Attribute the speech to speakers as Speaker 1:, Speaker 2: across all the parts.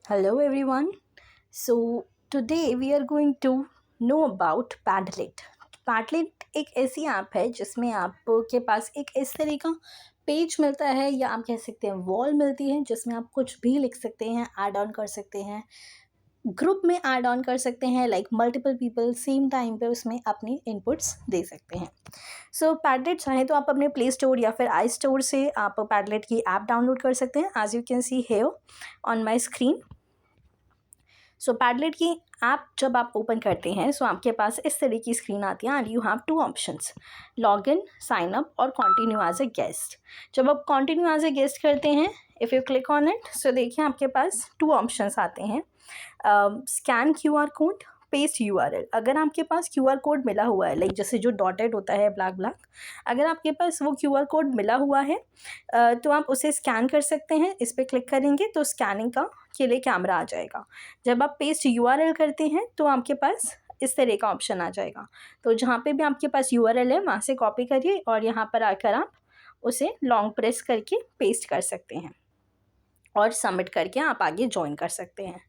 Speaker 1: Hello everyone. So today we are going to know about Padlet. Padlet एक ऐसी app है जिसमें आपके पास एक इस तरह का पेज मिलता है या आप कह सकते हैं वॉल मिलती है जिसमें आप कुछ भी लिख सकते हैं, ऐड ऑन कर सकते हैं, ग्रुप में ऐड ऑन कर सकते हैं, like multiple people same time पे उसमें अपनी इनपुट्स दे सकते हैं। सो पैडलेट चाहे तो आप अपने प्ले स्टोर या फिर आई स्टोर से आप पैडलेट की ऐप डाउनलोड कर सकते हैं। As you can see here on my screen, so Padlet की ऐप जब आप ओपन करते हैं सो आपके पास इस तरह की स्क्रीन आती है and you have two options, log in, sign up और कंटिन्यू एज ए गेस्ट। जब आप कंटिन्यू एज ए गेस्ट करते हैं, if you click on it, so देखिए आपके पास टू ऑप्शंस आते हैं, scan QR code, paste URL। अगर आपके पास QR कोड मिला हुआ है, लाइक जैसे जो डॉटेड होता है ब्लैक ब्लैक, अगर आपके पास वो QR कोड मिला हुआ है तो आप उसे स्कैन कर सकते हैं। इस पर क्लिक करेंगे तो स्कैनिंग का के लिए कैमरा आ जाएगा। जब आप पेस्ट URL करते हैं तो आपके पास इस तरह का ऑप्शन आ जाएगा। तो जहाँ पे भी आपके पास URL है वहाँ से कॉपी करिए और यहाँ पर आकर आप उसे लॉन्ग प्रेस करके पेस्ट कर सकते हैं और सबमिट करके आप आगे ज्वाइन कर सकते हैं।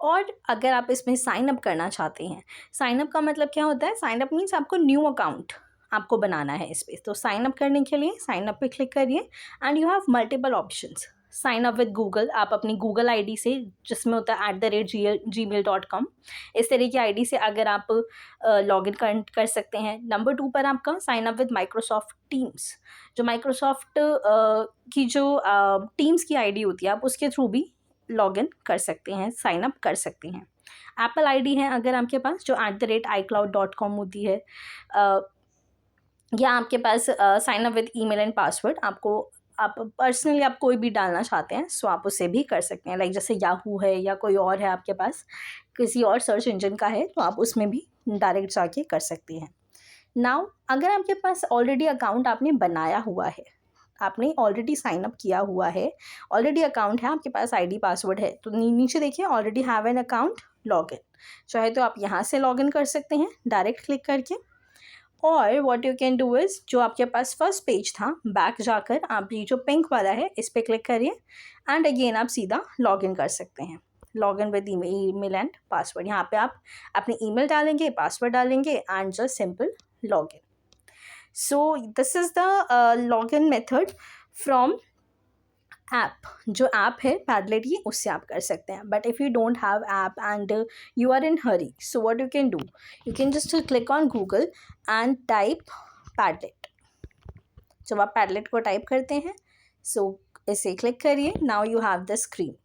Speaker 1: और अगर आप इसमें साइन अप करना चाहते हैं, साइन अप का मतलब क्या होता है? साइन अप मीन्स आपको न्यू अकाउंट आपको बनाना है इस पर। तो साइन अप करने के लिए साइन अप पे क्लिक करिए and you have multiple options. Sign up with Google, आप अपनी गूगल आईडी से, जिसमें होता है @gmail.com, इस तरह की आईडी से अगर आप लॉग इन कर सकते हैं। नंबर 2 पर आपका sign up with Microsoft Teams, जो माइक्रोसॉफ्ट की जो टीम्स की आईडी होती है, आप उसके थ्रू भी लॉग इन कर सकते हैं, साइन अप कर सकते हैं। एप्पल आईडी है अगर आपके पास, जो @icloud.com होती है, या आपके पास sign up with email and password, आप पर्सनली आप कोई भी डालना चाहते हैं सो आप उसे भी कर सकते हैं। लाइक जैसे याहू है या कोई और है आपके पास, किसी और सर्च इंजन का है, तो आप उसमें भी डायरेक्ट जाके कर सकते हैं। नाउ अगर आपके पास ऑलरेडी अकाउंट आपने बनाया हुआ है, आपने ऑलरेडी साइन अप किया हुआ है, ऑलरेडी अकाउंट है आपके पास, आईडी पासवर्ड है, तो नीचे देखिए already have an account, log in. चाहे तो आप यहाँ से लॉग इन कर सकते हैं डायरेक्ट क्लिक करके, और what you can do is, जो आपके पास फर्स्ट पेज था, बैक जाकर आप ये जो पिंक वाला है इस पर क्लिक करिए एंड अगेन आप सीधा लॉग इन कर सकते हैं। Log in with email and password, यहाँ पे आप अपनी ईमेल डालेंगे, पासवर्ड डालेंगे and just simple log in. So this is the login method from app. जो ऐप है पैडलेट की, उससे आप कर सकते हैं। But if you don't have app and you are in hurry, so what you can do, you can just click on Google and type Padlet. जब आप पैडलेट को टाइप करते हैं सो इसे क्लिक करिए, now you have the screen.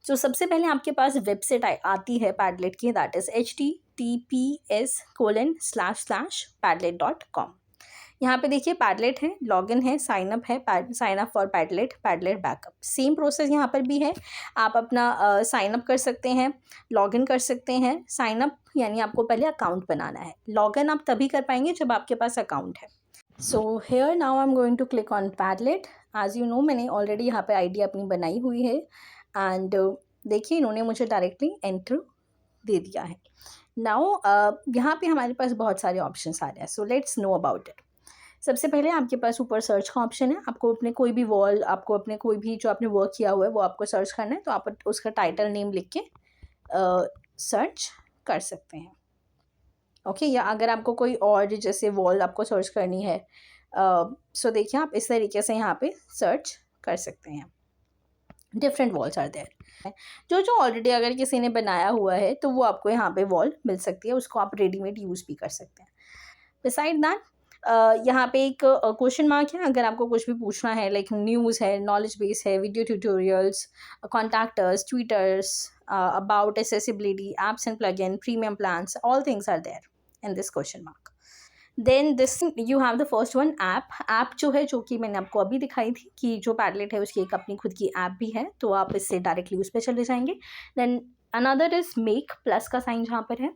Speaker 1: तो सबसे पहले आपके पास वेबसाइट आती है पैडलेट की, दैट इज़ https://padlet.com। यहाँ पे देखिए पैडलेट है, लॉगिन है, साइन अप है, sign up for Padlet, Padlet backup. Same process यहाँ पर भी है। आप अपना साइन अप कर सकते हैं, लॉगिन कर सकते हैं। साइन अप यानी आपको पहले अकाउंट बनाना है, लॉगिन आप तभी कर पाएंगे जब आपके पास अकाउंट है। So here now I am going to click on Padlet. As you know, मैंने ऑलरेडी यहाँ पे आईडी अपनी बनाई हुई है एंड देखिए इन्होंने मुझे डायरेक्टली एंटर दे दिया है। नाउ यहाँ पे हमारे पास बहुत सारे ऑप्शंस आ रहे हैं, so let's know about it. सबसे पहले आपके पास ऊपर सर्च का ऑप्शन है। आपको अपने कोई भी वॉल, आपको अपने कोई भी जो आपने वर्क किया हुआ है वो आपको सर्च करना है, तो आप उसका टाइटल नेम लिख के सर्च कर सकते हैं। ओके, या अगर आपको कोई और जैसे वॉल आपको सर्च करनी है, सो देखिए आप इस तरीके से यहाँ पे सर्च कर सकते हैं। Different walls are there. जो ऑलरेडी अगर किसी ने बनाया हुआ है तो वो आपको यहाँ पे वॉल मिल सकती है, उसको आप रेडीमेड यूज़ भी कर सकते हैं। बिसाइड दैट यहाँ पे एक क्वेश्चन मार्क है। अगर आपको कुछ भी पूछना है, लाइक न्यूज़ है, नॉलेज बेस है, video tutorials, contactors, twitters, about accessibility, apps and plugin, premium plans, all things are there in this question mark. Then this you have the first one, app जो है, जो कि मैंने आपको अभी दिखाई थी कि जो पैडलेट है उसकी एक अपनी खुद की ऐप भी है, तो आप इससे डायरेक्टली उस पर चले जाएंगे। Then another is make, plus का साइन जहाँ पर है,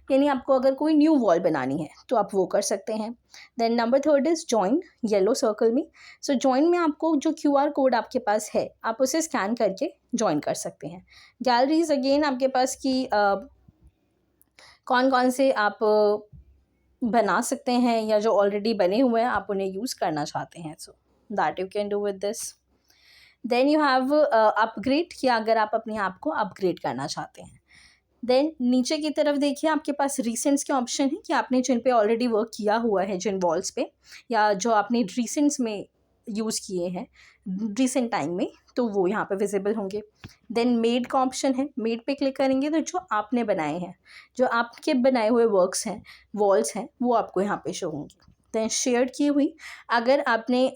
Speaker 1: यानी आपको अगर कोई न्यू वॉल बनानी है तो आप वो कर सकते हैं। Then number 3 is join, yellow circle में। सो ज्वाइन में आपको जो QR कोड आपके पास है आप उसे स्कैन करके ज्वाइन कर सकते हैं। गैलरीज अगेन आपके पास की कौन कौन से आप बना सकते हैं या जो ऑलरेडी बने हुए हैं आप उन्हें यूज़ करना चाहते हैं, so that you can do with this. Then you have upgrade, कि अगर आप अपने आप को अपग्रेड करना चाहते हैं। देन नीचे की तरफ देखिए आपके पास रिसेंट्स के ऑप्शन है, कि आपने जिन पे ऑलरेडी वर्क किया हुआ है, जिन वॉल्स पे, या जो आपने रिसेंट्स में यूज़ किए हैं रिसेंट टाइम में, तो वो यहाँ पे विजिबल होंगे। देन मेड का ऑप्शन है, मेड पे क्लिक करेंगे तो जो आपने बनाए हैं, जो आपके बनाए हुए वर्क्स हैं, वॉल्स हैं, वो आपको यहाँ पे शो होंगे। देन शेयर की हुई, अगर आपने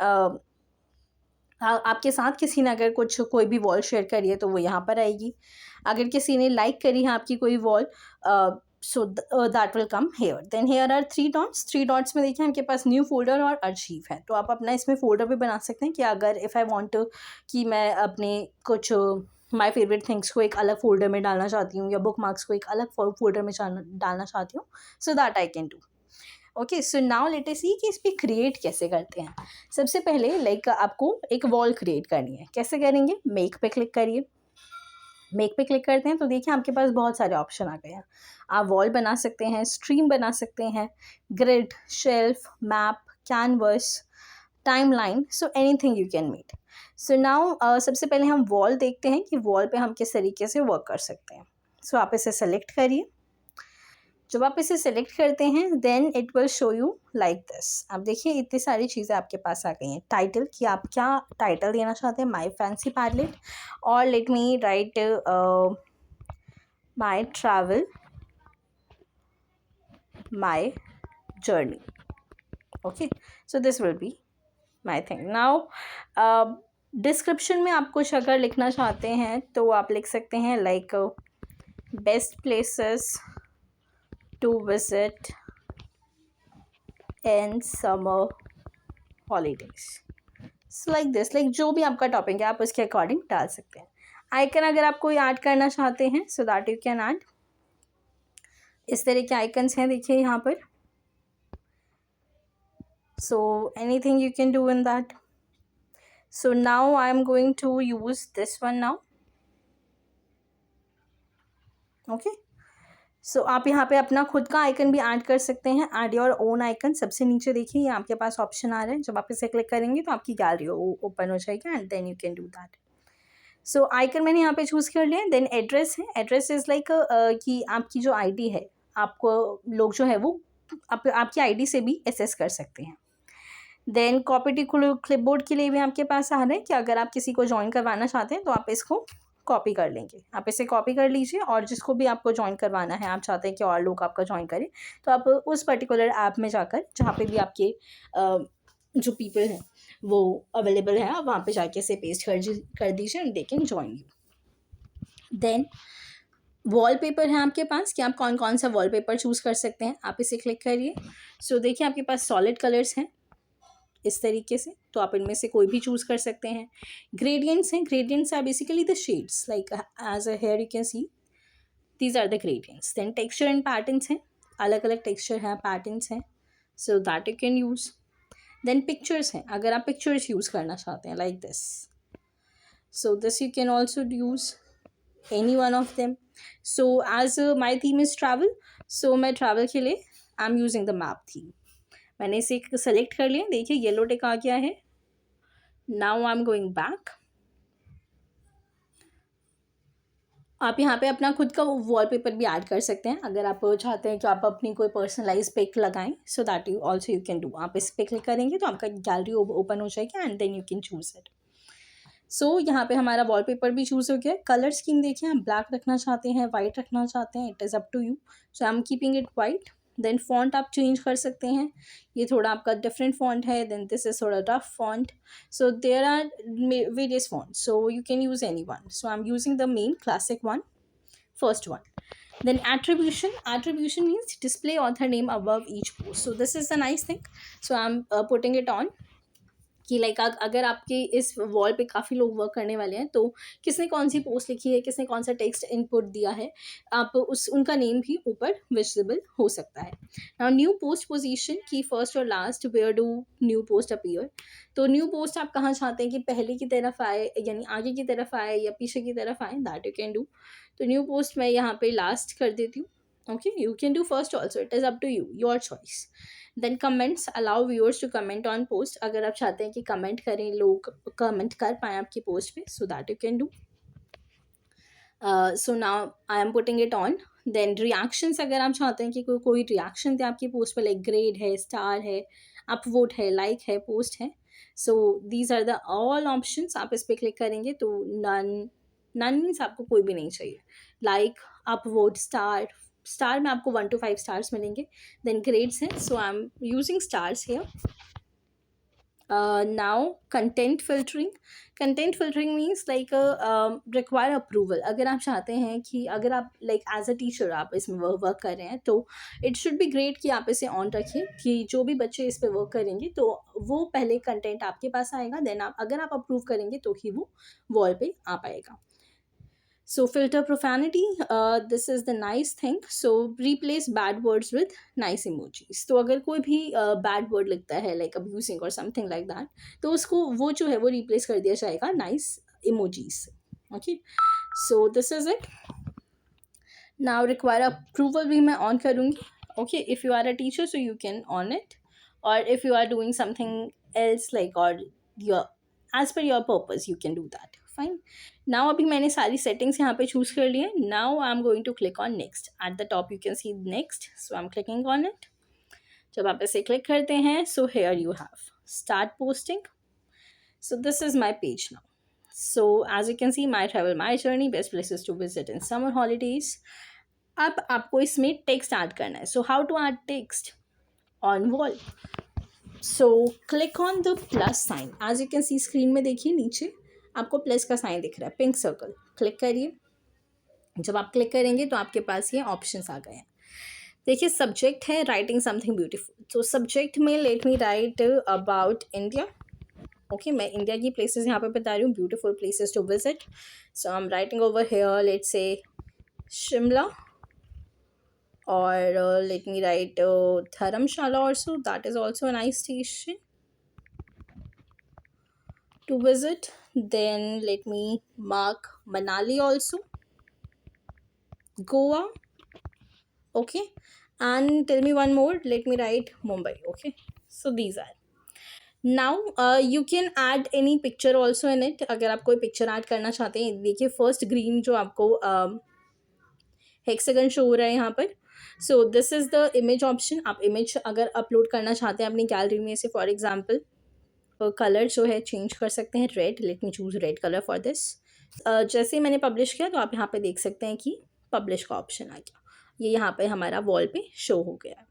Speaker 1: आपके साथ किसी ने अगर कोई भी वॉल शेयर करी है तो वो यहाँ पर आएगी। अगर किसी ने लाइक करी है आपकी कोई wall, so that will come here. Then here are three dots में देखिए आपके पास न्यू फोल्डर और आर्शीव है, तो आप अपना इसमें फोल्डर भी बना सकते हैं, कि अगर इफ़ आई वांट कि मैं अपने कुछ माय फेवरेट थिंग्स को एक अलग फोल्डर में डालना चाहती हूँ, या बुक मार्क्स को एक अलग फोल्डर में डालना चाहती हूँ, so that I can do. Okay, so now let us see कि इस पे क्रिएट कैसे करते हैं। सबसे पहले आपको एक वॉल क्रिएट करनी है, कैसे करेंगे? मेक पे क्लिक करिए। मेक पे क्लिक करते हैं तो देखिए आपके पास बहुत सारे ऑप्शन आ गए हैं। आप वॉल बना सकते हैं, स्ट्रीम बना सकते हैं, grid, shelf, map, canvas, timeline, so anything you can make. So now सबसे पहले हम वॉल देखते हैं कि वॉल पे हम किस तरीके से वर्क कर सकते हैं। सो आप इसे सेलेक्ट करिए। जब आप इसे सेलेक्ट करते हैं then it will show you like this. अब देखिए इतनी सारी चीज़ें आपके पास आ गई हैं। टाइटल, कि आप क्या टाइटल देना चाहते हैं, माई फैंसी पैडलेट, और late me right my travel, my journey. Okay, so this will be my thing. Now description में आप कुछ अगर लिखना चाहते हैं तो आप लिख सकते हैं like best places to visit in summer holidays, so like this, like जो भी आपका टॉपिक है आप उसके अकॉर्डिंग डाल सकते हैं। आइकन अगर आप कोई ऐड करना चाहते हैं so that you can add. इस तरह के आइकन्स हैं देखिए यहाँ पर, so anything you can do in that. So now I am going to use this one now. Okay, सो आप यहाँ पे अपना खुद का आइकन भी ऐड कर सकते हैं। ऐड योर ओन आइकन, सबसे नीचे देखिए ये आपके पास ऑप्शन आ रहा है। जब आप इसे क्लिक करेंगे तो आपकी गैलरी ओपन हो जाएगी and then you can do that. So icon मैंने यहाँ पे चूज़ कर लिया। देन एड्रेस है, एड्रेस इज़ लाइक कि आपकी जो आईडी है, आपको लोग जो है वो आपकी आईडी से भी एसेस कर सकते हैं। देन कॉपी टू क्लिपबोर्ड के लिए भी आपके पास आ रहा है, कि अगर आप किसी को ज्वाइन करवाना चाहते हैं तो आप इसको कॉपी कर लेंगे। आप इसे कॉपी कर लीजिए और जिसको भी आपको ज्वाइन करवाना है, आप चाहते हैं कि और लोग आपका ज्वाइन करें, तो आप उस पर्टिकुलर ऐप में जाकर जहाँ पे भी आपके जो पीपल हैं वो अवेलेबल है, आप वहाँ पे जाके इसे पेस्ट कर दीजिए and they can join you. Then wallpaper है आपके पास, कि आप कौन कौन सा वॉलपेपर चूज़ कर सकते हैं। आप इसे क्लिक करिए। सो देखिए आपके पास सॉलिड कलर्स हैं इस तरीके से, तो आप इनमें से कोई भी चूज़ कर सकते हैं। ग्रेडियंट्स हैं, gradients are basically the shades, like as a here you can see these are the gradients. Then texture and patterns हैं, अलग अलग टेक्सचर हैं, पैटर्न्स हैं, so that you can use. Then pictures हैं, अगर आप पिक्चर्स यूज़ करना चाहते हैं like this, so this you can also use any one of them. So as my theme is travel, so मैं ट्रैवल के लिए आई am using the map theme. मैंने इसे सेलेक्ट कर लिया, देखिए येलो टिक आ गया है। Now I am going back. आप यहाँ पे अपना खुद का वॉलपेपर भी ऐड कर सकते हैं, अगर आप चाहते हैं कि आप अपनी कोई पर्सनलाइज पिक लगाएं, सो that you also you can do. आप इस पे क्लिक करेंगे तो आपका गैलरी ओपन हो जाएगी and then you can choose it. So यहाँ पे हमारा वॉलपेपर भी चूज़ हो गया। कलर स्कीम देखिए, आप ब्लैक रखना चाहते हैं, वाइट रखना चाहते हैं, it is up to you. So I am keeping it white. Then font आप चेंज कर सकते हैं, ये थोड़ा आपका डिफरेंट फॉन्ट है, देन दिस इज थोड़ा tough font, so there are various font, so you can use any one. So I am using the main classic one, first one. Then attribution means display author name above each post, so this is a nice thing, so I'm putting it on, कि like अगर आपके इस wall पे काफ़ी लोग work करने वाले हैं तो किसने कौन सी पोस्ट लिखी है, किसने कौन सा टेक्स्ट इनपुट दिया है, आप उनका नेम भी ऊपर विजिबल हो सकता है। नाउ न्यू पोस्ट पोजीशन, की फर्स्ट और last where do new post appear, तो न्यू पोस्ट आप कहाँ चाहते हैं कि पहले की तरफ आए, यानी आगे की तरफ आए या पीछे की तरफ आए, दैट यू कैन डू। तो न्यू पोस्ट मैं यहाँ पे लास्ट कर देती हूँ, Okay, you can do first also, it is up to you, your choice. Then comments, allow viewers to comment on post. अगर आप चाहते हैं कि कमेंट करें, लोग कमेंट कर पाए आपकी पोस्ट पे, so that you can do. So now I am putting it on. Then reactions, अगर आप चाहते हैं कि कोई रिएक्शन दे आपकी पोस्ट पे, लाइक ग्रेड है, स्टार है, अपवोट है, लाइक है, पोस्ट है, so these are the all options. आप इस पर क्लिक करेंगे तो नन, नन मीन्स आपको कोई भी नहीं चाहिए. लाइक, अपवोट, स्टार, स्टार में आपको 1 to 5 स्टार्स मिलेंगे. देन ग्रेड्स हैं, so I am using stars here. Now content filtering means like require approval. अगर आप चाहते हैं कि अगर आप like as a teacher आप इसमें वर्क कर रहे हैं, तो it should be great कि आप इसे ऑन रखें कि जो भी बच्चे इस पे वर्क करेंगे तो वो पहले कंटेंट आपके पास आएगा, देन आप अगर आप अप्रूव करेंगे तो ही वो वॉल पे आ पाएगा. So filter profanity, this is the nice thing. So replace bad words with nice emojis. तो अगर कोई भी bad word लिखता है like abusing or something like that, तो उसको वो जो है वो replace कर दिया जाएगा nice emojis से. Okay, so this is it. Now require approval भी मैं on करूँगी. Okay, if you are a teacher so you can on it, or if you are doing something else like or your as per your purpose you can do that. Fine. Now अभी मैंने सारी settings यहाँ पे choose कर ली है. Now I'm going to click on next. At the top you can see next, so I'm clicking on it. जब आप इसे click करते हैं, so here you have start posting. So this is my page now. So as you can see, my travel, my journey, best places to visit in summer holidays. अब आपको इसमें text add करना है. So how to add text on wall? So click on the plus sign. As you can see screen में देखिए नीचे आपको plus का साइन दिख रहा है, पिंक सर्कल. क्लिक करिए. जब आप क्लिक करेंगे तो आपके पास ये ऑप्शंस आ गए हैं. देखिए सब्जेक्ट है राइटिंग समथिंग ब्यूटीफुल. तो सब्जेक्ट में let me write about India. Okay, मैं इंडिया की प्लेसेस यहाँ पे बता रही हूँ, beautiful places to visit. So I am writing over here let's say Shimla, or let me write Dharamshala also, that is also a nice station to visit. Then let me mark Manali also, Goa. Okay, and tell me one more, let me write Mumbai. Okay, so these are. Now you can add any picture also in it. अगर आप कोई picture add करना चाहते हैं, देखिए first green जो आपको hexagon show हो रहा है यहाँ पर. सो this is the image option. आप इमेज अगर अपलोड करना चाहते हैं अपनी गैलरी में से, फॉर एग्जांपल कलर जो है चेंज कर सकते हैं, red. Let me choose red colour for this. जैसे ही मैंने पब्लिश किया तो आप यहाँ पे देख सकते हैं कि पब्लिश का ऑप्शन आ गया. ये यहाँ पे हमारा वॉल पे शो हो गया.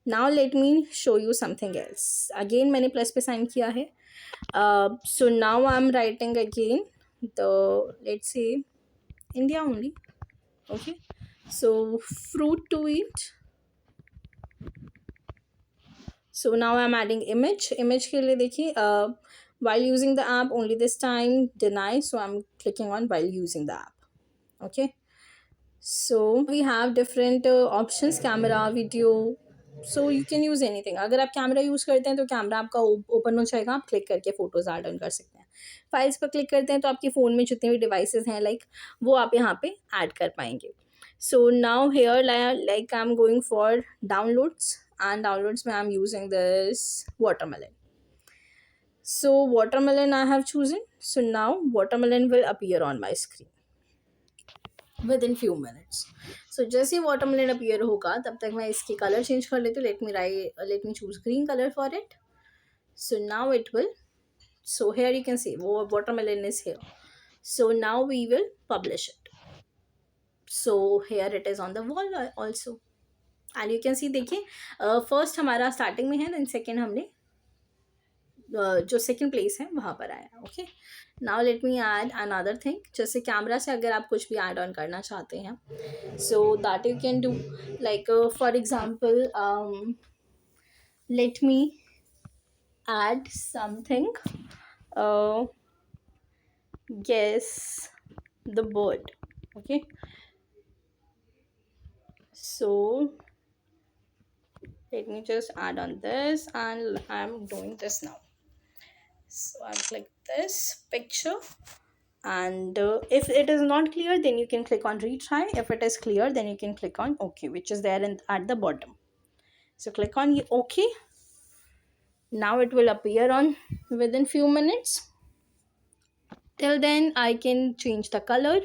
Speaker 1: Now let me show you something else. Again मैंने प्लस पे साइन किया है. So now I am writing again the let's say India only. Okay, so fruit to eat. So now I'm adding image के लिए देखिए while using the app only this time deny, so I'm clicking on while using the app. Okay, so we have different options, camera, video, so you can use anything. अगर आप camera use करते हैं तो camera आपका open हो जाएगा, आप click करके फ़ोटोज़ ऐड ऑन कर सकते हैं. फाइल्स पर क्लिक करते हैं तो आपके फ़ोन में जितने भी डिवाइसेस हैं लाइक वो आप यहाँ पे ऐड कर पाएंगे. So now here like I'm going for downloads, and downloads में I'm using this watermelon. So watermelon I have chosen. So now watermelon will appear on my screen within few minutes. So जैसे ही watermelon appear होगा तब तक मैं इसकी colour change कर लेती हूँ. Let me choose green color for it. So now it will. So here you can see watermelon is here. So now we will publish it. So here it is on the wall also, and you can see देखिए first हमारा starting में है, then second हमने जो second place है वहाँ पर आया. Okay, now let me add another thing. जैसे कैमरा से अगर आप कुछ भी ऐड ऑन करना चाहते हैं, so that you can do. Like for example let me add something, guess the bird. Okay, so let me just add on this, and I'm doing this now. So I'll click this picture. and if it is not clear, then you can click on retry. If it is clear, then you can click on OK, which is there at the bottom. So click on OK. Now it will appear on within few minutes. Till then I can change the color.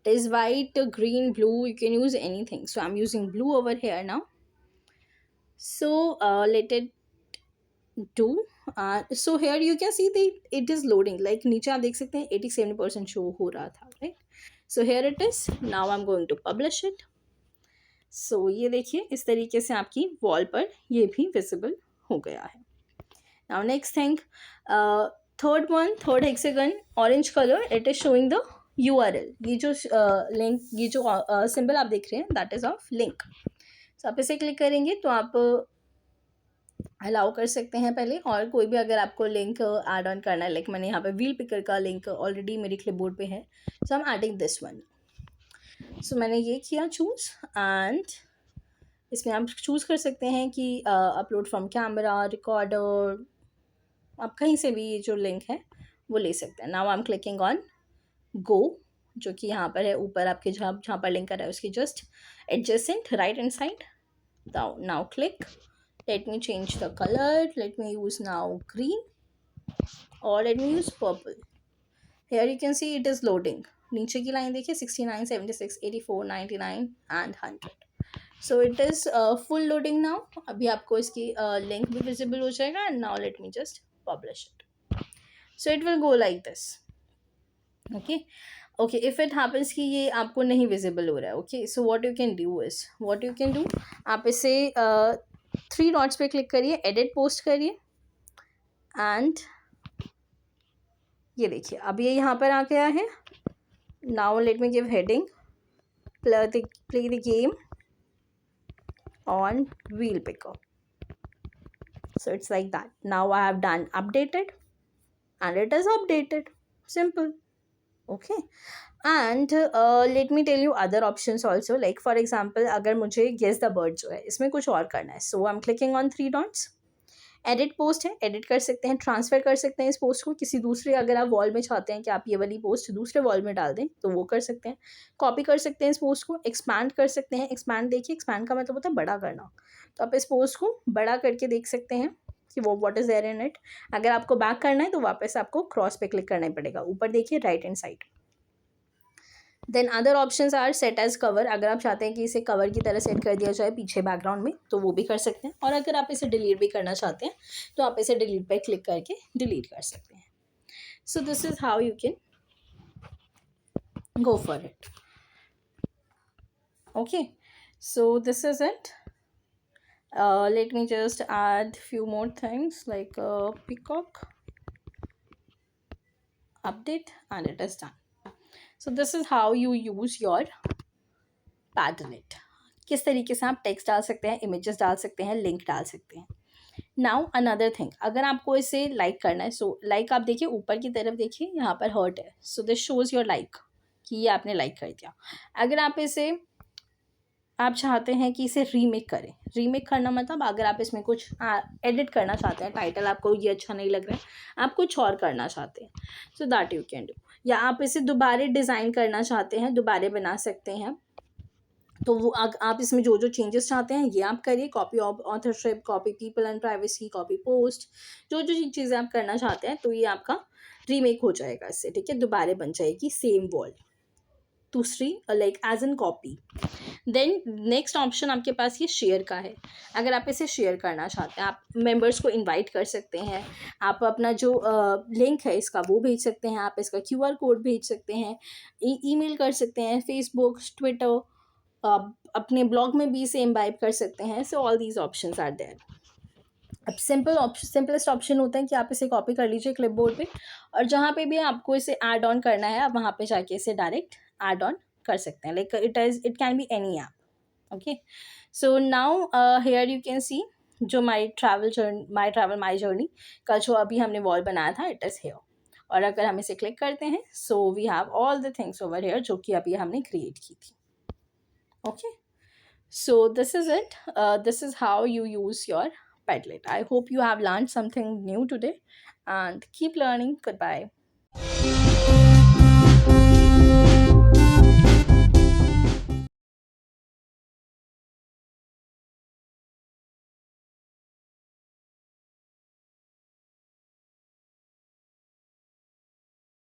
Speaker 1: It is white, green, blue, you can use anything. So I'm using blue over here now. So let it do. So here you can see that it is loading. Like नीचे आप देख सकते हैं 87% show हो रहा था, right? So here it is. Now I'm going to publish it. So ये देखिए इस तरीके से आपकी वॉल पर ये भी विजिबल हो गया है. Now next thing, third hexagon, orange color, it is showing the URL. ये जो लिंक, ये जो सिंबल आप देख रहे हैं, that is of link. So आप इसे क्लिक करेंगे तो आप अलाउ कर सकते हैं पहले, और कोई भी अगर आपको लिंक ऐड ऑन करना है, लाइक मैंने यहाँ पे व्हील पिकर का लिंक ऑलरेडी मेरे क्लिपबोर्ड पे है, so I am adding this one. So मैंने ये किया चूज़, एंड इसमें आप चूज़ कर सकते हैं कि अपलोड फ्रॉम कैमरा, रिकॉर्डर, आप कहीं से भी ये जो लिंक है वो ले सकते हैं. Now I am clicking on go, जो कि यहाँ पर है ऊपर आपके, जहाँ पर लिंक कर रहा है उसकी just adjacent right hand side. Now click. Let me change the color. Let me use now green, or let me use purple. Here you can see it is loading. नीचे की लाइन देखिए 69, 76, 84, 99 and 100. So it is full loading now. अभी आपको इसकी link भी visible हो जाएगा. And now let me just publish it. So it will go like this. Okay. Okay, if it happens कि ये आपको नहीं visible हो रहा है, okay, so what you can do, आप इसे 3 डॉट्स पे क्लिक करिए, एडिट पोस्ट करिए, एंड ये देखिए अब ये यहाँ पर आ गया है. Now let me give heading, play the game on wheel picker. So it's like that. Now I have done updated and it is updated. Simple. Okay. And let me tell you other options also. Like for example अगर मुझे guess the bird जो है इसमें कुछ और करना है, so I am clicking on 3 dots. Edit post है, एडिट कर सकते हैं, ट्रांसफ़र कर सकते हैं इस पोस्ट को किसी दूसरे, अगर आप वॉल में चाहते हैं कि आप ये वाली पोस्ट दूसरे वॉल में डाल दें तो वो कर सकते हैं. कॉपी कर सकते हैं इस पोस्ट को, एक्सपैंड कर सकते हैं. एक्सपैंड देखिए, एक्सपैंड का मतलब होता है बड़ा करना. तो आप इस पोस्ट को बड़ा करके देख सकते हैं कि वो what is there in it. अगर आपको बैक करना है तो वापस आपको क्रॉस पे क्लिक करना पड़ेगा. ऊपर देखिए right hand side. Then other options are set as cover. अगर आप चाहते हैं कि इसे कवर की तरह सेट कर दिया जाए पीछे बैकग्राउंड में तो वो भी कर सकते हैं. और अगर आप इसे डिलीट भी करना चाहते हैं तो आप इसे डिलीट पे क्लिक करके डिलीट कर सकते हैं. So this is how you can go for it. Okay, so this is it. Let me just add few more things like peacock update, and it is done. So this is how you use your Padlet. किस तरीके से आप text डाल सकते हैं, images डाल सकते हैं, लिंक डाल सकते हैं. नाउ अनदर थिंग, अगर आपको इसे लाइक करना है, सो लाइक आप देखिए ऊपर की तरफ देखिए यहाँ पर हर्ट है, so this shows your like कि ये आपने लाइक कर दिया. अगर आप इसे आप चाहते हैं कि इसे रीमेक करें, रीमेक करना मतलब अगर आप इसमें कुछ एडिट करना चाहते हैं, टाइटल आपको ये अच्छा नहीं लग रहा है, आप कुछ और करना चाहते हैं, so that you can do. या आप इसे दोबारा डिज़ाइन करना चाहते हैं, दोबारा बना सकते हैं, तो वो आप इसमें जो जो चेंजेस चाहते हैं ये आप करिए. Copy authorship, copy people and privacy, copy post, जो जो चीज़ें आप करना चाहते हैं तो ये आपका रीमेक हो जाएगा इससे. ठीक है, दोबारा बन जाएगी सेम वॉल दूसरी, like as an copy. Then next option आपके पास ये शेयर का है. अगर आप इसे शेयर करना चाहते हैं, आप मेंबर्स को इनवाइट कर सकते हैं, आप अपना जो लिंक है इसका वो भेज सकते हैं, आप इसका QR कोड भेज सकते हैं, ईमेल कर सकते हैं, फेसबुक, ट्विटर, अपने ब्लॉग में भी इसे इम्बाइब कर सकते हैं. So all these options are there. अब सिंपलेस्ट ऑप्शन होता है कि आप इसे कॉपी कर लीजिए क्लिपबोर्ड पे, और जहाँ पे भी आपको इसे ऐड ऑन करना है आप वहाँ पे जाके इसे डायरेक्ट ऐड ऑन कर सकते हैं. Like it can be any app. Okay, so now here you can सी जो माई ट्रैवल माई जर्नी का जो अभी हमने वॉल बनाया था, इट इज़ हेयर. और अगर हम इसे क्लिक करते हैं, so we have all the things over here जो कि अभी हमने क्रिएट की थी. Okay, so this is it. This is how you use your Padlet. I hope you have learned something new today, and keep learning. Goodbye.